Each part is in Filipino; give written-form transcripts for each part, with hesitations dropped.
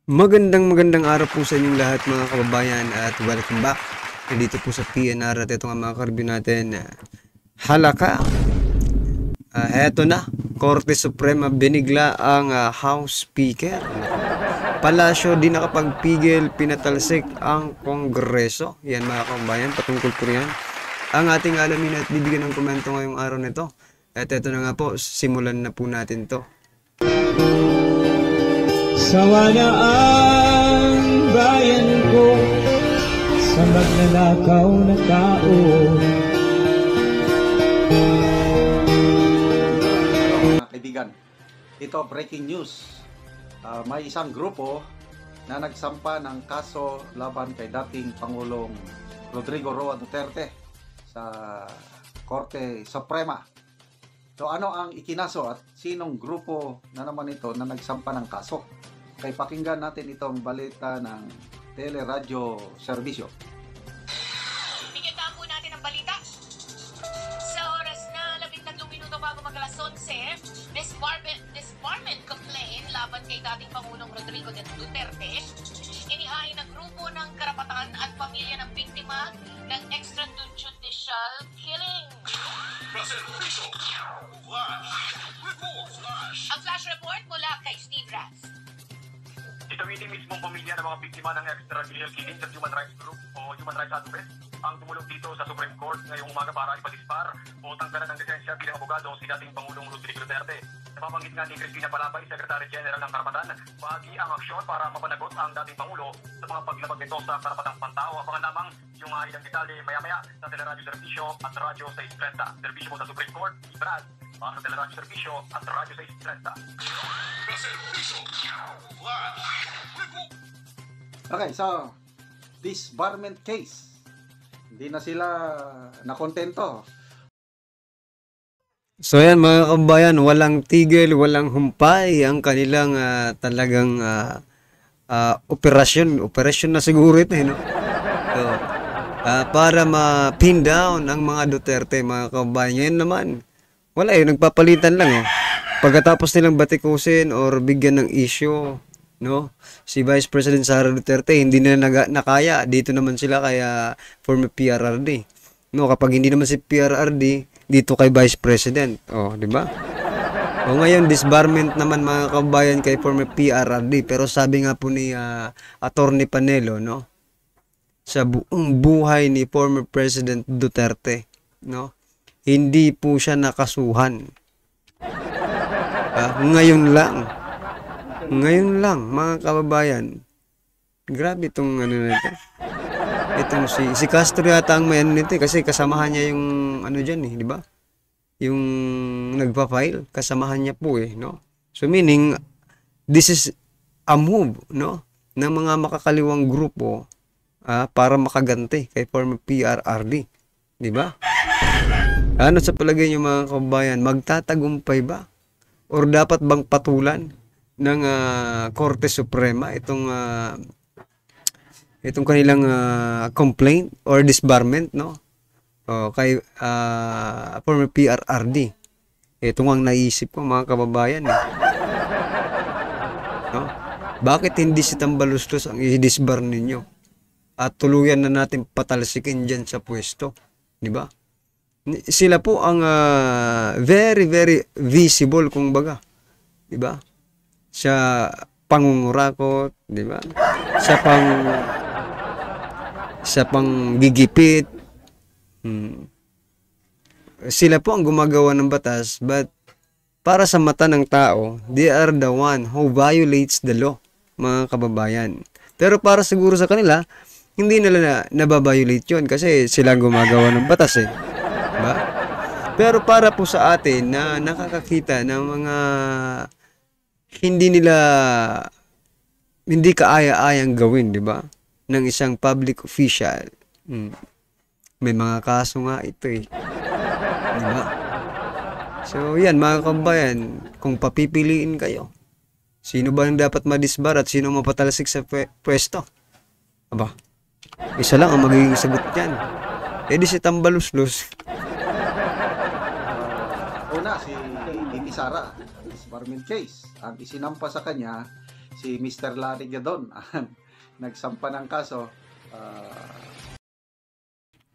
Magandang araw po sa inyong lahat mga kababayan at welcome back dito po sa PNR at ito nga mga ka-review natin. Halaka, eto na, Korte Suprema binigla ang House Speaker. Palasyo di nakapagpigil, pinatalsik ang Kongreso. Yan mga kababayan, patungkol po yan ang ating alamin at bibigyan ng komento ngayong araw nito. At ito na nga po, simulan na po natin to. Sawa na ang bayan ko sa magnanakaw na tao. Mga kaibigan, ito breaking news. May isang grupo na nagsampa ng kaso laban kay dating Pangulong Rodrigo Roa Duterte sa Korte Suprema. So ano ang ikinaso at sinong grupo na naman ito na nagsampa ng kaso? Kay pakinggan natin itong balita ng Teleradyo Serbisyo. Bigyan po natin ang balita. Sa oras na 13 minuto bago mag-alas 11, disbarment complaint laban kay dating Pangulong Rodrigo Duterte. Inihain ng grupo ng karapatan at pamilya ng biktima ng extrajudicial killing. Ang flash report mula kay Steve Raz. Itawiti mismong pamilya ng mga biktima ng extrajudicial killing sa Human Rights Group o Human Rights Advocate ang tumulong dito sa Supreme Court ngayong umaga para ipadispar o tanggalan ng lisensya bilang abogado si dating Pangulong Rodrigo Duterte. Napabanggit nga ni Cristina Palabay, Secretary General ng Karapatan, bahagi ang aksyon para mapanagot ang dating Pangulo sa mga paglabag nito sa karapatang pantao. Abangan lamang yung mga ilang detalye maya-maya sa Teleradyo Serbisyo at Radyo 630. Serbisyo mo sa Supreme Court, Brad, para sa Teleradyo Serbisyo at Radyo 630. Okay, so disbarment case. Hindi na sila nakontento. So yan mga kababayan, walang tigil, walang humpay ang kanilang talagang operasyon na siguro ito, no? So, para ma-pin down ang mga Duterte, mga kababayan. Ngayon naman, wala nagpapalitan lang, oh. Pagkatapos nilang batikusin or bigyan ng issue, no? Si Vice President Sara Duterte, hindi na nakaya. Dito naman sila kaya former PRRD. No, kapag hindi naman si PRRD, dito kay Vice President. Oh, di ba? O ngayon, disbarment naman mga kabayan kay former PRRD. Pero sabi nga po ni Attorney Panelo, no? Sa buong buhay ni former President Duterte, no? Hindi po siya nakasuhan. Ngayon lang, mga kababayan. Grabe itong ano nito. Itong si Castro yata ang may ano nito kasi kasamahan niya yung ano dyan di ba? Yung nagpa-file, kasamahan niya po no? So meaning, this is a move, no? Ng mga makakaliwang grupo para makaganti kay former PRRD. Di ba? Ano sa palagay niyo mga kababayan, magtatagumpay ba? Or dapat bang patulan ng Korte Suprema itong kanilang complaint or disbarment, no? Kay former PRRD. Ito nga ang naisip ko mga kababayan. No? Bakit hindi si Tambaluslos ang i-disbar ninyo? At tuluyan na natin patalsikin dyan sa pwesto. Di ba? Sila po ang very, very visible kung baga. Di ba? Sa pangungurakot, di ba? Sa panggigipit. Sila po ang gumagawa ng batas, but para sa mata ng tao, they are the one who violates the law, mga kababayan. Pero para siguro sa kanila, hindi nila nababiolate yun kasi sila ang gumagawa ng batas diba? Pero para po sa atin na nakakakita ng mga hindi kaaya-ayang gawin, di ba? Ng isang public official. May mga kaso nga ito di ba? So yan mga kabayan, kung papipiliin kayo, sino ba ang dapat madisbar at sino mapatalsik sa pwesto? Aba, isa lang ang magiging sagot yan. Di si Tambaluslos. Una, si Titi Sara, disbarment case. Ang isinampa sa kanya, si Mr. Larry Gadon ang nagsampa ng kaso.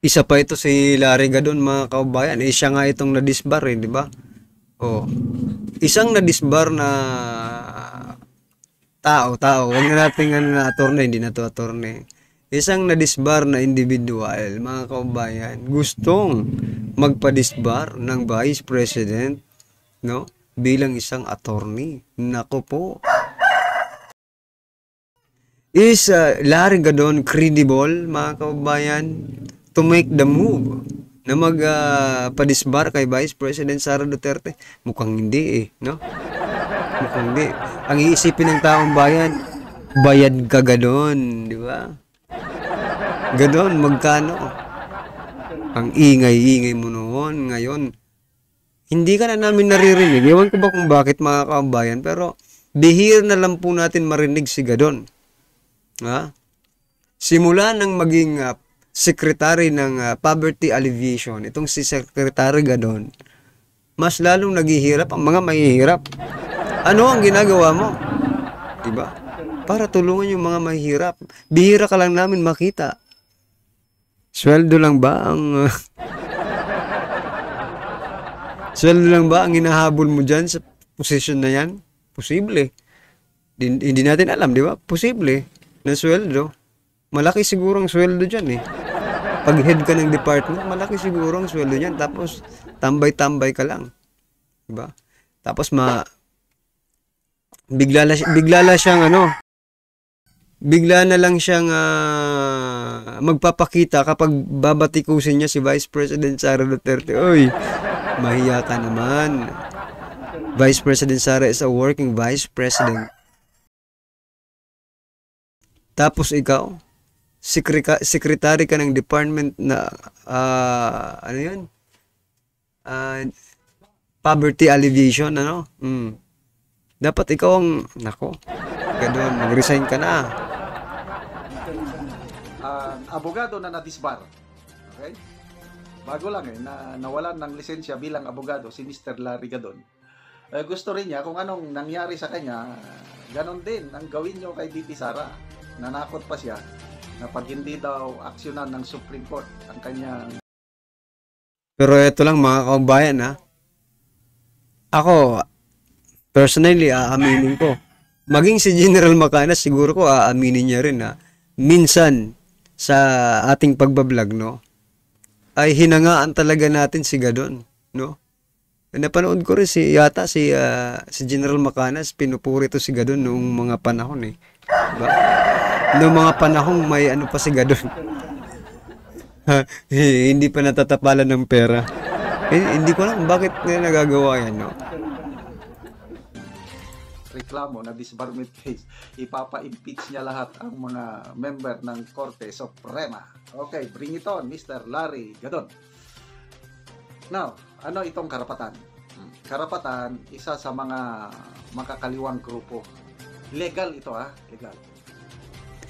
Isa pa ito si Larry Gadon, mga kaubayan. Siya nga itong nadisbar, di ba? Oh. Isang nadisbar na tao. Huwag na natin na attorney, hindi na to attorney. Isang nadisbar na individual, mga kaubayan, gustong magpadisbar ng Vice President, no? Bilang isang attorney. Nako po. Is Larry Gadon credible, mga kaubayan, to make the move na padisbar kay Vice President Sara Duterte? Mukhang hindi no? Mukhang hindi. Ang iisipin ng taong bayan, bayad ka Gadon, di ba? Gadon, magkano? Ang ingay-ingay mo noon, ngayon, hindi ka na namin naririnig. Ewan ko ba kung bakit, mga kabayan, pero bihir na lang po natin marinig si Gadon. Ha? Simula nang maging secretary ng poverty alleviation, itong si Secretary Gadon, mas lalong naghihirap ang mga mahihirap. Ano ang ginagawa mo? Diba? Para tulungan yung mga mahihirap. Bihira ka lang namin makita. Sweldo lang ba ang sweldo lang ba ang hinahabol mo dyan sa posisyon na yan? Posible. Hindi natin alam, di ba? Posible na sweldo. Malaki siguro ang sweldo dyan eh. Pag head ka ng department, malaki siguro ang sweldo dyan. Tapos, tambay-tambay ka lang. Diba? Tapos, bigla na lang siyang magpapakita kapag babatikusin niya si Vice President Sara Duterte. Oy, mahiya ka naman. Vice President Sara is a working Vice President. Tapos ikaw, secretary ka ng department na ano yun? Poverty alleviation, ano? Dapat ikaw ang, nako, Gadon, mag-resign ka na. Abogado na nadisbar. Okay? Bago lang na nawalan ng lisensya bilang abogado si Mr. Larry Gadon. Gusto rin niya kung anong nangyari sa kanya, ganon din ang gawin niyo kay VP Sara. Nanakot pa siya na pag hindi daw aksyonan ng Supreme Court ang kanyang... Pero ito lang, mga kabayan, ha? Ako, personally, aaminin ko. Maging si General Macanas, siguro ko aaminin niya rin na minsan sa ating pagbablog, no, ay hinangaan talaga natin si Gadon, no? Napanood ko rin si General Macanas, pinupuri to si Gadon noong mga panahon eh. Diba? Noong mga panahon may ano pa si Gadon. Hindi pa natatapalan ng pera. Hindi ko alam bakit nila nagagawa yan, no? Reklamo na disbarment case, ipapa-impeach niya lahat ang mga member ng Korte Suprema. Okay, bring it on, Mr. Larry Gadon. Now, ano itong karapatan? Karapatan, isa sa mga makakaliwang grupo. Legal ito, legal.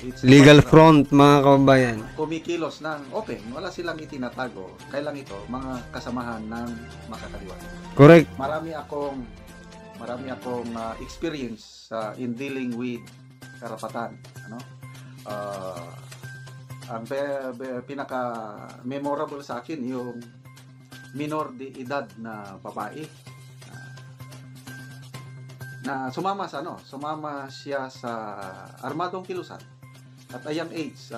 It's legal front, mga kababayan. Kumikilos ng open, wala silang itinatago. Kailan ito, mga kasamahan ng makakaliwa. Correct. Marami akong experience in dealing with karapatan, ano? Ang pinaka memorable sa akin yung minor de edad na babae na sumama siya sa armadong kilusan at a young age,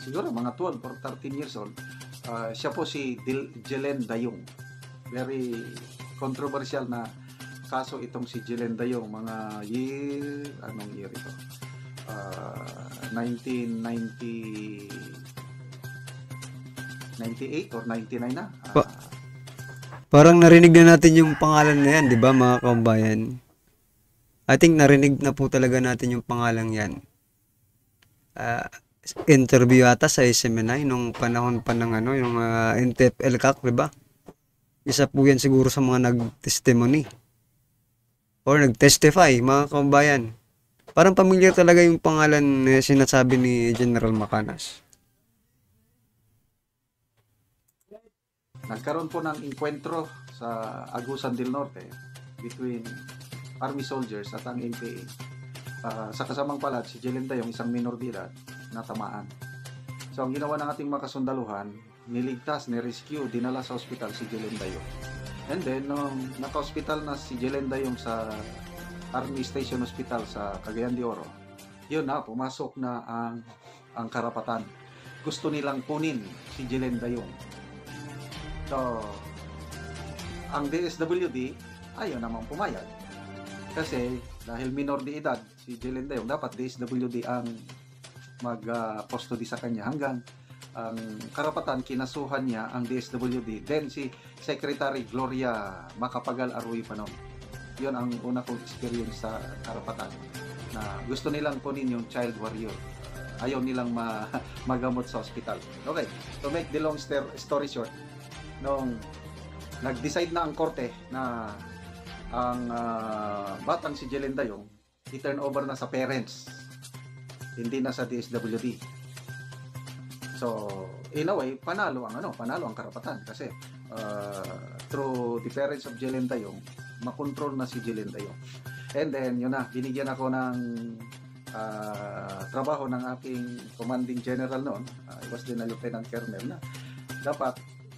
siguro mga 12 or 13 years old. Siya po si Jelen Dayong. Very controversial na kaso itong si Jelen Dayong, mga anong year ito? 1998 or 99 na? Parang narinig na natin yung pangalan na yan, di ba, mga kababayan? I think narinig na po talaga natin yung pangalan yan. Interview ata sa SMNI nung panahon pa ng yung NTF-ELCAC, di ba? Isa po yan siguro sa mga nag-testimony or nag-testify, mga kababayan. Parang pamilyar talaga yung pangalan na sinasabi ni General Macanas. Nagkaroon po ng encuentro sa Agusan del Norte between Army soldiers at ang NPA. Sa kasamang palad, si Jelinda yung isang minor de edad na tamaan. So, ang ginawa ng ating mga kasundaluhan, niligtas, ni-rescue, dinala sa ospital si Jelinda yung. And then, nung naka-hospital na si Jelinda yung sa Army Station Hospital sa Cagayan de Oro, yun na, pumasok na ang karapatan. Gusto nilang kunin si Jelinda yung. So, ang DSWD, ayaw namang pumayag. Kasi, dahil minor de edad, si Jelinda yung, dapat DSWD ang mag-custody sa kanya hanggang ang karapatan, kinasuhan niya ang DSWD. Then, si Secretary Gloria Macapagal Arroyo Panon. Yun ang una kong experience sa karapatan. Na gusto nilang kunin yung child warrior. Ayaw nilang magamot sa hospital. Okay, to make the long story short, nung nag-decide na ang korte na ang batang si Jelinda yung i-turn over na sa parents, hindi na sa DSWD. So, in a way, panalo ang karapatan kasi through the parents of Jelinda yung makontrol na si Jelinda yung. And then, yun na, binigyan ako ng trabaho ng aking commanding general noon. I was din a lieutenant colonel na dapat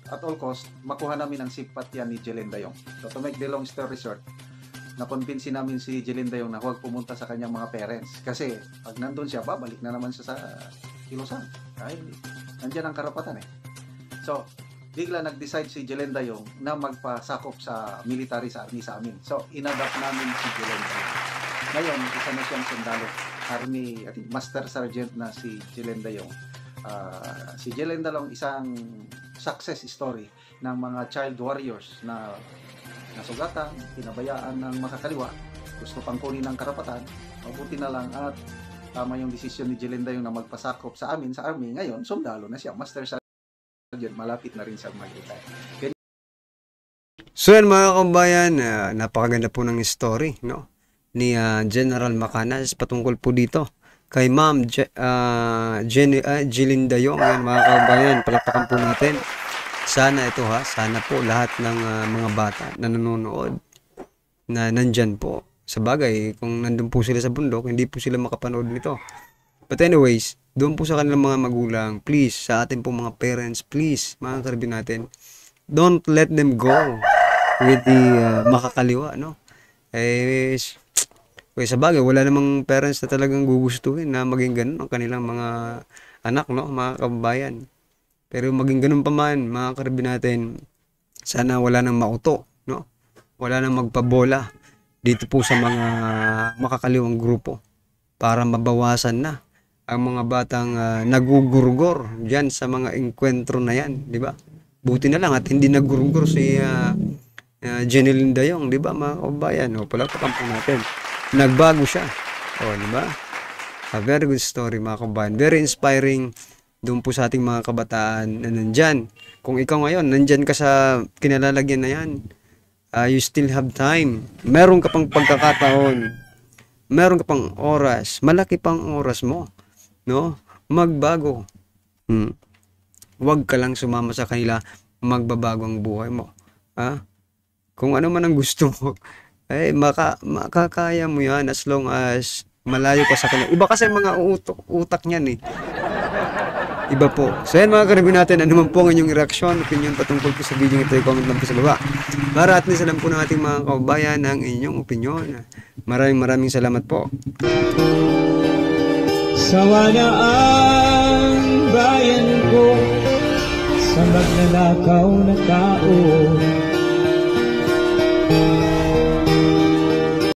at all cost makuha namin ang simpatya ni Jelinda yung. So, to make the long story short, nakonbinsi namin si Jelinda yung na huwag pumunta sa kanyang mga parents kasi pag nandun siya, babalik na naman siya sa Ilosan dahil nandiyan ang karapatan eh. So, bigla nag-decide si Jelinda yung na magpasakop sa military sa army sa amin. So, inadapt namin si Jelinda. Ngayon, isa na siyang sundalo. Army, Master Sergeant na si Jelinda yung. Si Jelinda lang isang success story ng mga child warriors na nasugatan, pinabayaan ng makakaliwa, gusto pang kunin ng karapatan, mabuti na lang at tama yung desisyon ni Jelinda yung na magpasakop sa amin sa army. Ngayon, sundalo na siya, Master Sergeant, malapit na rin siya mag-retire. So yan mga kabayan, napakaganda po ng story, no? Ni General Macanas patungkol po dito kay Ma'am Jelinda yung. Yan mga kabayan, palakpakan po natin. Sana ito sana po lahat ng mga bata na nanonood na nandyan po. Sa bagay, kung nandun po sila sa bundok, hindi po sila makapanood nito. But anyways, doon po sa kanilang mga magulang, please, sa atin po mga parents, please, mga karibin natin, don't let them go with the makakaliwa, no? Sa bagay, wala namang parents na talagang gugustuhin na maging ganun ang kanilang mga anak, no? Mga kababayan. Pero maging ganun pa man, mga karibin natin, sana wala nang mauto, no? Wala nang magpabola dito po sa mga makakaliwang grupo para mabawasan na ang mga batang nagugurgor diyan sa mga engkwentro na yan, di ba? Buti na lang at hindi nagurgor si Jelinda yung, di ba mga kababayan? O, palakpakan po natin. Nagbago siya. O, di ba? A very good story mga kababayan. Very inspiring doon po sa ating mga kabataan na nandyan. Kung ikaw ngayon, nandyan ka sa kinalalagyan na yan, you still have time. Meron ka pang pagkakataon. Meron ka pang oras. Malaki pang oras mo. No? Magbago. Huwag ka lang sumama sa kanila. Magbabago ang buhay mo. Kung ano man ang gusto mo, makakaya mo yan as long as malayo ka sa kanila. Iba kasi mga utak niyan eh. Iba po. So yan mga karibin natin, ano man po ang inyong reaksyon, opinion patungkol po sa video ito, i-comment lang po sa baba. Para at least alam po ng ating mga kababayan ang inyong opinion. Maraming salamat po. Sawa na ang bayan ko sa magnanakaw na tao.